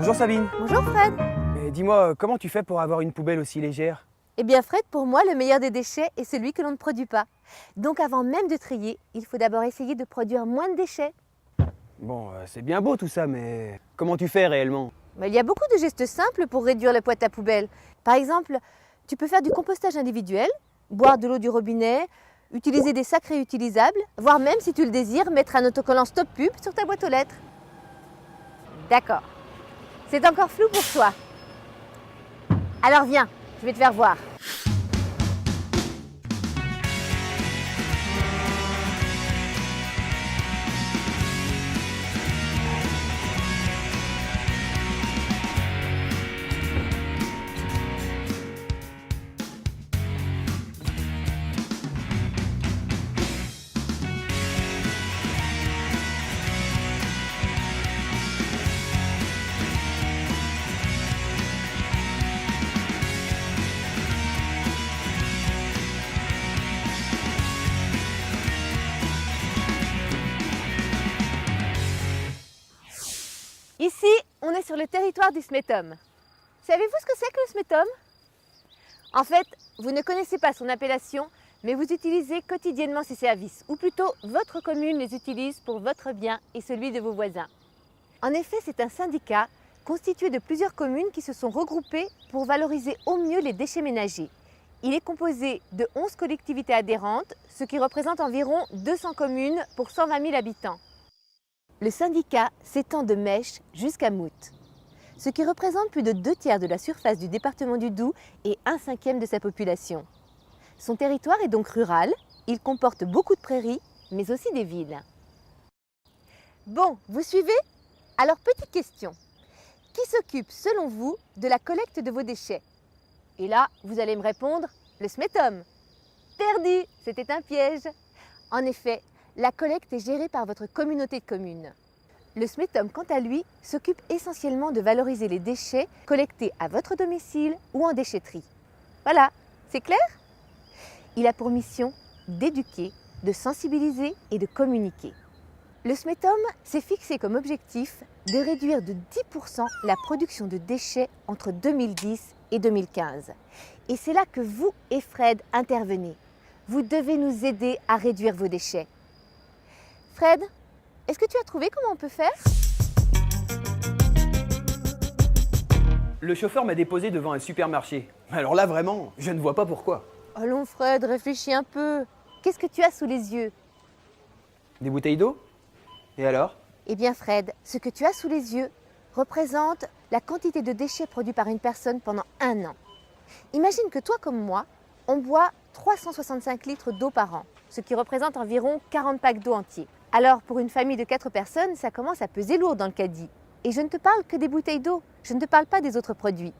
Bonjour Sabine. Bonjour Fred. Mais dis-moi, comment tu fais pour avoir une poubelle aussi légère? Eh bien Fred, pour moi, le meilleur des déchets est celui que l'on ne produit pas. Donc avant même de trier, il faut d'abord essayer de produire moins de déchets. Bon, c'est bien beau tout ça, mais comment tu fais réellement? Mais il y a beaucoup de gestes simples pour réduire le poids de ta poubelle. Par exemple, tu peux faire du compostage individuel, boire de l'eau du robinet, utiliser des sacs réutilisables, voire même, si tu le désires, mettre un autocollant Stop Pub sur ta boîte aux lettres. D'accord. C'est encore flou pour toi. Alors viens, je vais te faire voir. Ici, on est sur le territoire du SMETOM. Savez-vous ce que c'est que le SMETOM? En fait, vous ne connaissez pas son appellation, mais vous utilisez quotidiennement ses services, ou plutôt votre commune les utilise pour votre bien et celui de vos voisins. En effet, c'est un syndicat constitué de plusieurs communes qui se sont regroupées pour valoriser au mieux les déchets ménagers. Il est composé de 11 collectivités adhérentes, ce qui représente environ 200 communes pour 120 000 habitants. Le syndicat s'étend de Mèche jusqu'à Mout, ce qui représente plus de 2/3 de la surface du département du Doubs et 1/5 de sa population. Son territoire est donc rural, il comporte beaucoup de prairies, mais aussi des villes. Bon, vous suivez? Alors petite question, qui s'occupe selon vous de la collecte de vos déchets? Et là, vous allez me répondre, le SMETOM. Perdu, c'était un piège. En effet, la collecte est gérée par votre communauté de communes. Le SMETOM, quant à lui, s'occupe essentiellement de valoriser les déchets collectés à votre domicile ou en déchetterie. Voilà, c'est clair? Il a pour mission d'éduquer, de sensibiliser et de communiquer. Le SMETOM s'est fixé comme objectif de réduire de 10% la production de déchets entre 2010 et 2015. Et c'est là que vous et Fred intervenez. Vous devez nous aider à réduire vos déchets. Fred, est-ce que tu as trouvé comment on peut faire? Le chauffeur m'a déposé devant un supermarché. Alors là, vraiment, je ne vois pas pourquoi. Allons Fred, réfléchis un peu. Qu'est-ce que tu as sous les yeux? Des bouteilles d'eau? Et alors? Eh bien Fred, ce que tu as sous les yeux représente la quantité de déchets produits par une personne pendant un an. Imagine que toi comme moi, on boit 365 litres d'eau par an, ce qui représente environ 40 packs d'eau entiers. Alors pour une famille de 4 personnes, ça commence à peser lourd dans le caddie. Et je ne te parle que des bouteilles d'eau, je ne te parle pas des autres produits.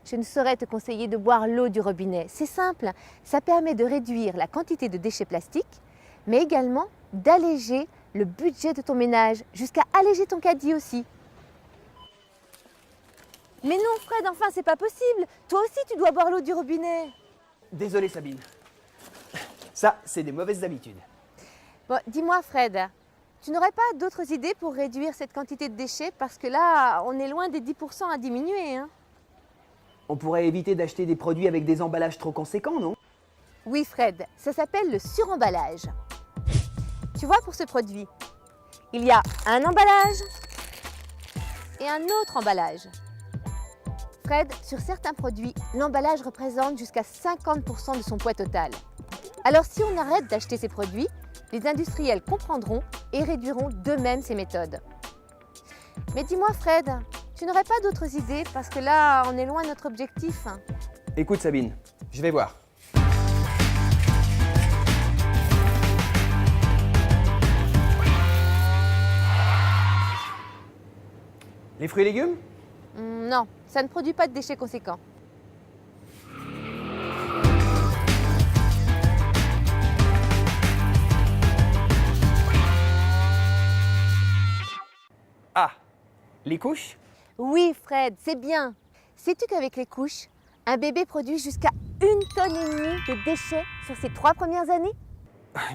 Je ne saurais te conseiller de boire l'eau du robinet. C'est simple, ça permet de réduire la quantité de déchets plastiques, mais également d'alléger le budget de ton ménage, jusqu'à alléger ton caddie aussi. Mais non Fred, enfin c'est pas possible. Toi aussi tu dois boire l'eau du robinet. Désolé Sabine. Ça, c'est des mauvaises habitudes. Bon, dis-moi Fred, tu n'aurais pas d'autres idées pour réduire cette quantité de déchets? Parce que là, on est loin des 10% à diminuer. Hein. On pourrait éviter d'acheter des produits avec des emballages trop conséquents, non? Oui Fred, ça s'appelle le suremballage. Tu vois, pour ce produit, il y a un emballage et un autre emballage. Fred, sur certains produits, l'emballage représente jusqu'à 50% de son poids total. Alors si on arrête d'acheter ces produits, les industriels comprendront et réduiront d'eux-mêmes ces méthodes. Mais dis-moi Fred, tu n'aurais pas d'autres idées? Parce que là, on est loin de notre objectif. Écoute Sabine, je vais voir. Les fruits et légumes? Non, ça ne produit pas de déchets conséquents. Ah, les couches? Oui Fred, c'est bien. Sais-tu qu'avec les couches, un bébé produit jusqu'à 1,5 tonne de déchets sur ses 3 premières années?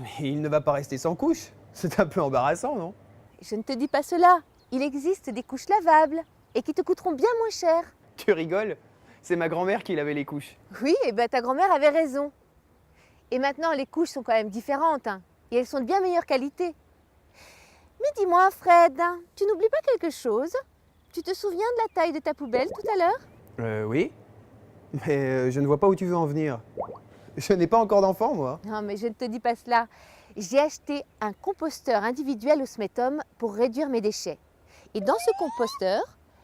Mais il ne va pas rester sans couches. C'est un peu embarrassant, non? Je ne te dis pas cela. Il existe des couches lavables. et qui te coûteront bien moins cher. Tu rigoles? C'est ma grand-mère qui lavait les couches. Oui, et ben ta grand-mère avait raison. Et maintenant, les couches sont quand même différentes, hein, et elles sont de bien meilleure qualité. Mais dis-moi, Fred, tu n'oublies pas quelque chose? Tu te souviens de la taille de ta poubelle tout à l'heure? Oui. Mais je ne vois pas où tu veux en venir. Je n'ai pas encore d'enfant, moi. Non, mais je ne te dis pas cela. J'ai acheté un composteur individuel au Smetom pour réduire mes déchets. Et dans ce composteur,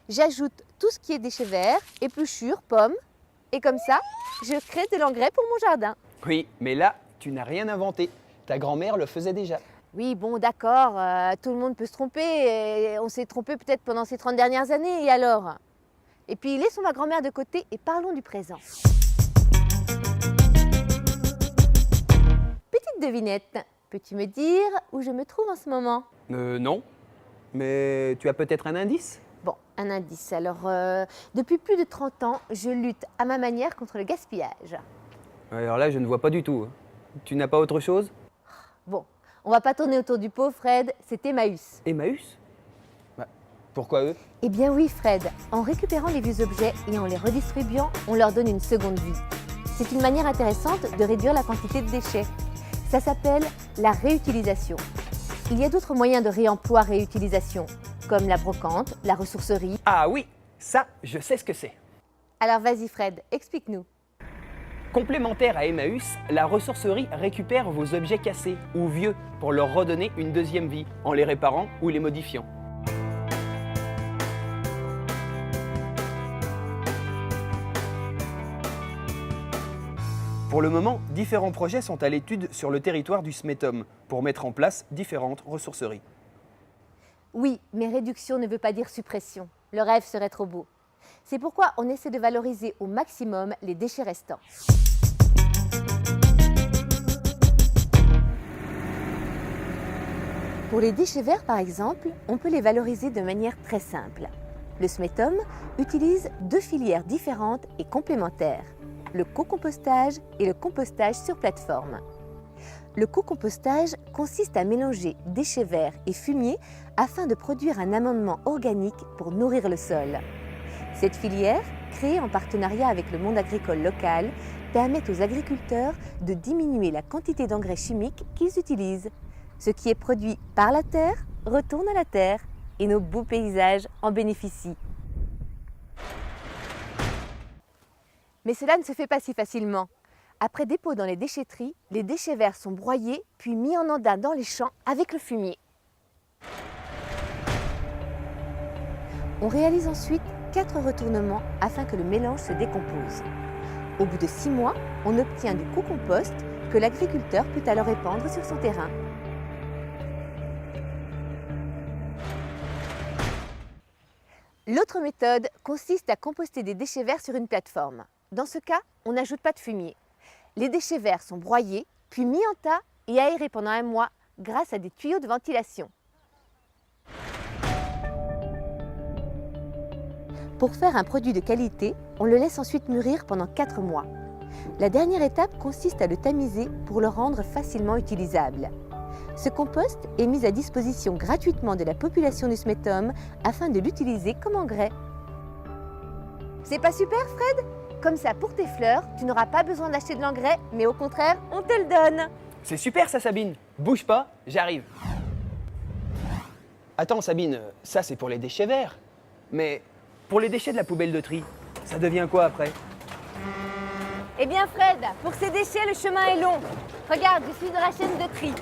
j'ajoute tout ce qui est déchets verts, épluchures, pommes. Et comme ça, je crée de l'engrais pour mon jardin. Oui, mais là, tu n'as rien inventé. Ta grand-mère le faisait déjà. Oui, bon, d'accord, tout le monde peut se tromper. Et on s'est trompé peut-être pendant ces 30 dernières années, et alors? Et puis, laissons ma grand-mère de côté et parlons du présent. Petite devinette, peux-tu me dire où je me trouve en ce moment? Non. Mais tu as peut-être un indice? Bon, un indice. Alors, depuis plus de 30 ans, je lutte à ma manière contre le gaspillage. Alors là, je ne vois pas du tout. Tu n'as pas autre chose? Bon, on va pas tourner autour du pot, Fred, c'est Emmaüs. Emmaüs? Pourquoi eux? Eh bien oui, Fred, en récupérant les vieux objets et en les redistribuant, on leur donne une seconde vie. C'est une manière intéressante de réduire la quantité de déchets. Ça s'appelle la réutilisation. Il y a d'autres moyens de réemploi-réutilisation, comme la brocante, la ressourcerie. Ah oui, ça, je sais ce que c'est. Alors vas-y Fred, explique-nous. Complémentaire à Emmaüs, la ressourcerie récupère vos objets cassés ou vieux pour leur redonner une deuxième vie en les réparant ou les modifiant. Pour le moment, différents projets sont à l'étude sur le territoire du Smetom pour mettre en place différentes ressourceries. Oui, mais réduction ne veut pas dire suppression. Le rêve serait trop beau. C'est pourquoi on essaie de valoriser au maximum les déchets restants. Pour les déchets verts, par exemple, on peut les valoriser de manière très simple. Le Smetom utilise deux filières différentes et complémentaires, le co-compostage et le compostage sur plateforme. Le co-compostage consiste à mélanger déchets verts et fumier afin de produire un amendement organique pour nourrir le sol. Cette filière, créée en partenariat avec le monde agricole local, permet aux agriculteurs de diminuer la quantité d'engrais chimiques qu'ils utilisent. Ce qui est produit par la terre retourne à la terre et nos beaux paysages en bénéficient. Mais cela ne se fait pas si facilement. Après dépôt dans les déchetteries, les déchets verts sont broyés puis mis en andain dans les champs avec le fumier. On réalise ensuite 4 retournements afin que le mélange se décompose. Au bout de 6 mois, on obtient du co-compost que l'agriculteur peut alors répandre sur son terrain. L'autre méthode consiste à composter des déchets verts sur une plateforme. Dans ce cas, on n'ajoute pas de fumier. Les déchets verts sont broyés, puis mis en tas et aérés pendant 1 mois grâce à des tuyaux de ventilation. Pour faire un produit de qualité, on le laisse ensuite mûrir pendant 4 mois. La dernière étape consiste à le tamiser pour le rendre facilement utilisable. Ce compost est mis à disposition gratuitement de la population du Smetom afin de l'utiliser comme engrais. C'est pas super, Fred? Comme ça, pour tes fleurs, tu n'auras pas besoin d'acheter de l'engrais, mais au contraire, on te le donne. C'est super ça, Sabine. Bouge pas, j'arrive. Attends, Sabine, ça c'est pour les déchets verts. Mais pour les déchets de la poubelle de tri, ça devient quoi après? Eh bien, Fred, pour ces déchets, le chemin est long. Regarde, je suis dans la chaîne de tri.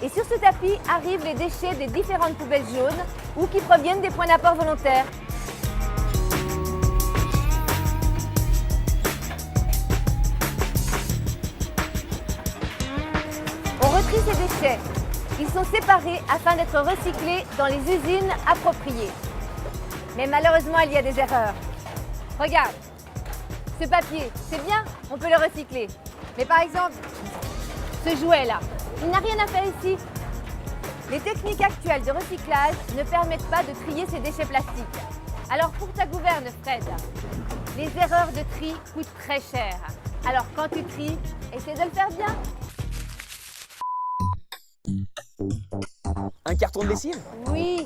Et sur ce tapis arrivent les déchets des différentes poubelles jaunes ou qui proviennent des points d'apport volontaires. On retrie ces déchets. Ils sont séparés afin d'être recyclés dans les usines appropriées. Mais malheureusement, il y a des erreurs. Regarde, ce papier, c'est bien, on peut le recycler. Mais par exemple, ce jouet-là, il n'a rien à faire ici. Les techniques actuelles de recyclage ne permettent pas de trier ces déchets plastiques. Alors pour ta gouverne, Fred, les erreurs de tri coûtent très cher. Alors quand tu tries, essaie de le faire bien. Un carton de lessive? Oui,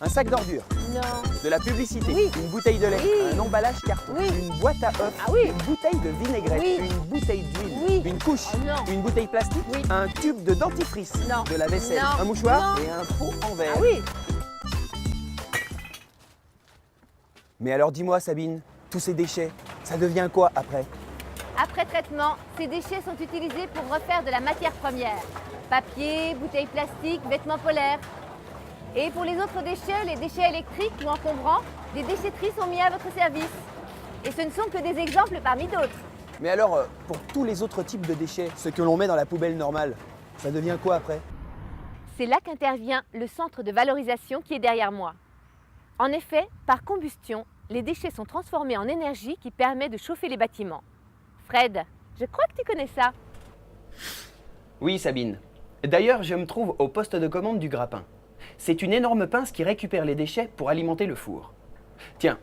Un un sac d'ordures, Non. de la publicité, Oui. une bouteille de lait, Oui. un emballage carton, Oui. une boîte à œufs, Ah oui. une bouteille de vinaigrette, Oui. une bouteille d'huile, Oui. une couche, Oh non. une bouteille plastique, Oui. un tube de dentifrice, Non. de la vaisselle, Non. un mouchoir Non. et un pot en verre. Ah oui. Mais alors dis-moi Sabine, tous ces déchets, ça devient quoi après? Après traitement, ces déchets sont utilisés pour refaire de la matière première. Papier, bouteilles plastiques, vêtements polaires. Et pour les autres déchets, les déchets électriques ou encombrants, des déchetteries sont mis à votre service. Et ce ne sont que des exemples parmi d'autres. Mais alors, pour tous les autres types de déchets, ceux que l'on met dans la poubelle normale, ça devient quoi après? C'est là qu'intervient le centre de valorisation qui est derrière moi. En effet, par combustion, les déchets sont transformés en énergie qui permet de chauffer les bâtiments. Fred, je crois que tu connais ça. Oui Sabine. D'ailleurs, je me trouve au poste de commande du grappin. C'est une énorme pince qui récupère les déchets pour alimenter le four. Tiens,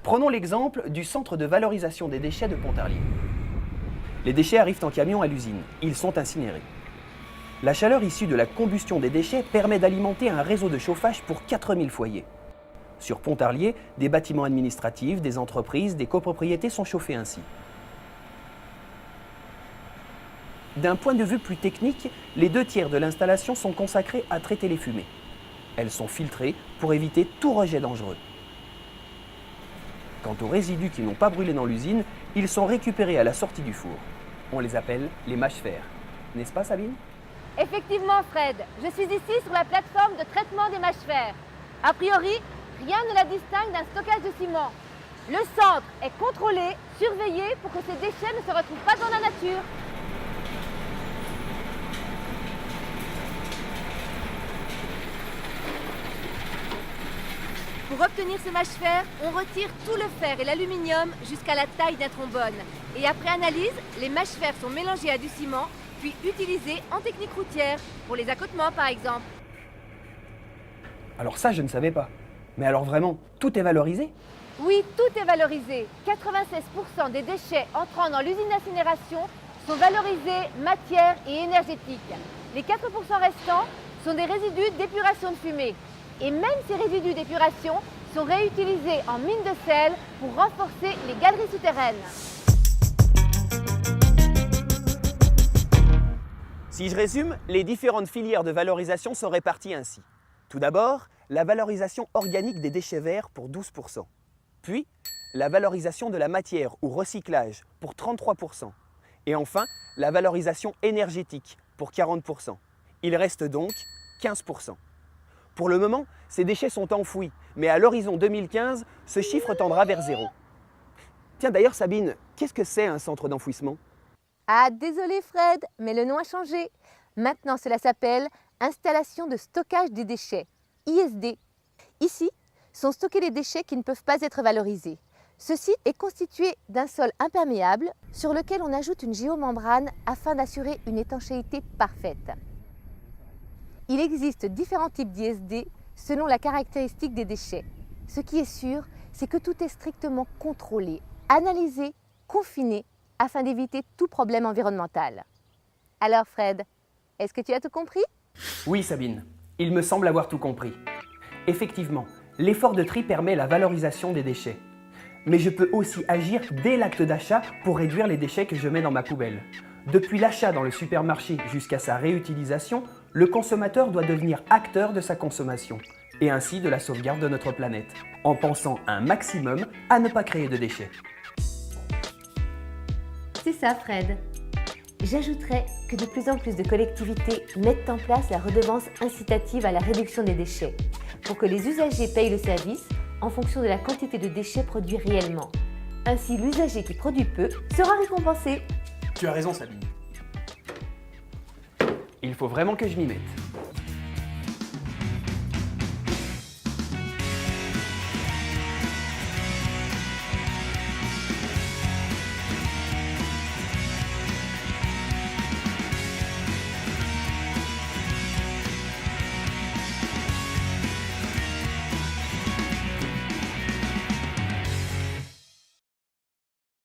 prenons l'exemple du centre de valorisation des déchets de Pontarlier. Les déchets arrivent en camion à l'usine. Ils sont incinérés. La chaleur issue de la combustion des déchets permet d'alimenter un réseau de chauffage pour 4000 foyers. Sur Pontarlier, des bâtiments administratifs, des entreprises, des copropriétés sont chauffés ainsi. D'un point de vue plus technique, les 2/3 de l'installation sont consacrés à traiter les fumées. Elles sont filtrées pour éviter tout rejet dangereux. Quant aux résidus qui n'ont pas brûlé dans l'usine, ils sont récupérés à la sortie du four. On les appelle les mâches-fer. N'est-ce pas Sabine? Effectivement, Fred, je suis ici sur la plateforme de traitement des mâches-fer. A priori, rien ne la distingue d'un stockage de ciment. Le centre est contrôlé, surveillé pour que ces déchets ne se retrouvent pas dans la nature. Pour obtenir ce mâche-fer, on retire tout le fer et l'aluminium jusqu'à la taille d'un trombone. Et après analyse, les mâches-fer sont mélangés à du ciment, puis utilisés en technique routière, pour les accotements par exemple. Alors ça, je ne savais pas. Mais alors vraiment, tout est valorisé? Oui, tout est valorisé. 96% des déchets entrant dans l'usine d'incinération sont valorisés matière et énergétique. Les 4% restants sont des résidus d'épuration de fumée. Et même ces résidus d'épuration sont réutilisés en mine de sel pour renforcer les galeries souterraines. Si je résume, les différentes filières de valorisation sont réparties ainsi. Tout d'abord, la valorisation organique des déchets verts pour 12%. Puis, la valorisation de la matière ou recyclage pour 33%. Et enfin, la valorisation énergétique pour 40%. Il reste donc 15%. Pour le moment, ces déchets sont enfouis, mais à l'horizon 2015, ce chiffre tendra vers zéro. Tiens d'ailleurs Sabine, qu'est-ce que c'est un centre d'enfouissement? Ah, désolé Fred, mais le nom a changé. Maintenant, cela s'appelle Installation de stockage des déchets, ISD. Ici, sont stockés les déchets qui ne peuvent pas être valorisés. Ce site est constitué d'un sol imperméable sur lequel on ajoute une géomembrane afin d'assurer une étanchéité parfaite. Il existe différents types d'ISD selon la caractéristique des déchets. Ce qui est sûr, c'est que tout est strictement contrôlé, analysé, confiné, afin d'éviter tout problème environnemental. Alors Fred, est-ce que tu as tout compris? Oui Sabine, il me semble avoir tout compris. Effectivement, l'effort de tri permet la valorisation des déchets. Mais je peux aussi agir dès l'acte d'achat pour réduire les déchets que je mets dans ma poubelle. Depuis l'achat dans le supermarché jusqu'à sa réutilisation, le consommateur doit devenir acteur de sa consommation et ainsi de la sauvegarde de notre planète, en pensant un maximum à ne pas créer de déchets. C'est ça Fred. J'ajouterais que de plus en plus de collectivités mettent en place la redevance incitative à la réduction des déchets pour que les usagers payent le service en fonction de la quantité de déchets produits réellement. Ainsi, l'usager qui produit peu sera récompensé. Tu as raison Sabine. Il faut vraiment que je m'y mette.